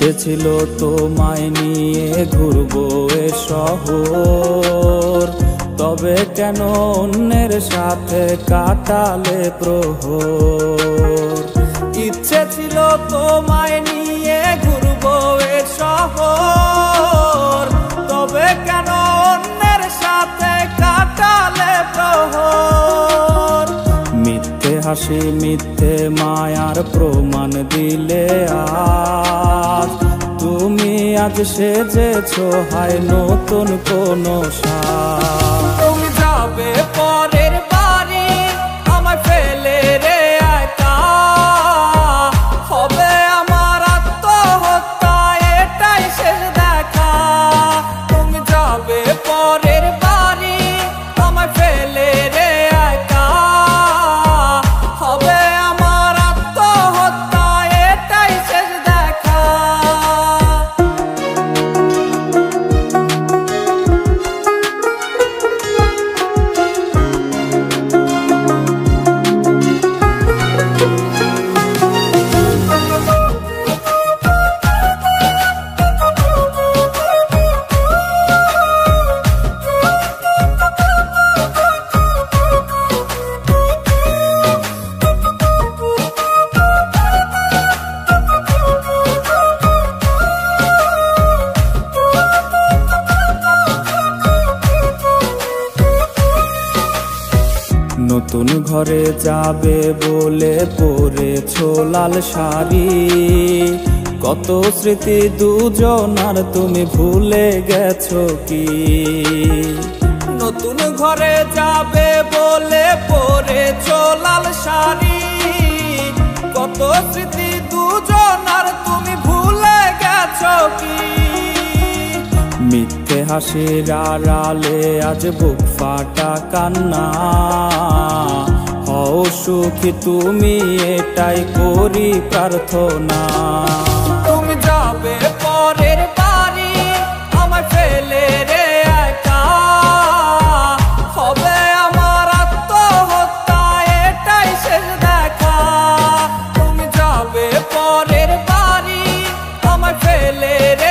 ইচ্ছে ছিল তোমায় নিয়ে ঘুরবো এ শহর, তবে কেন অন্যের সাথে কাটালে প্রহর। ইচ্ছে ছিল তোমায় নিয়ে ঘুরবো এ শহর, তবে কেন অন্যের সাথে কাটালে প্রহর। মিথ্যে হাসি মিথ্যে মায়ার প্রমাণ দিলে আজ, তুমি আজ সেজেছো হায় নতুন কোনো সাজ। তুমি যাবে পরের বাড়ি আমায় ফেলে রে একা, হবে আমার আত্মহত্যা এটাই শেষ দেখা। তুমি যাবে পরের বাড়ি আমায় ফেলে রে একা, হবে আমার আত্মহত্যা এটাই শেষ দেখা। নতুন ঘরে যাবে বলে পরেছো লাল শাড়ি, কত স্মৃতি দুজনার তুমি ভুলে গেছো কি? নতুন ঘরে যাবে বলে পরেছো লাল শাড়ি, কত স্মৃতি দুজনার তুমি ভুলে গেছো কি? মিথ্যে হাসির আড়ালে আজ বুক ফাটা কান্না, হও সুখী তুমি এটাই করি প্রার্থনা। তুমি যাবে পরের বাড়ি আমায় ফেলে রে একা, হবে আমার আত্মহত্যা এটাই শেষ দেখা। তুমি যাবে পরের বাড়ি আমায় ফেলে রে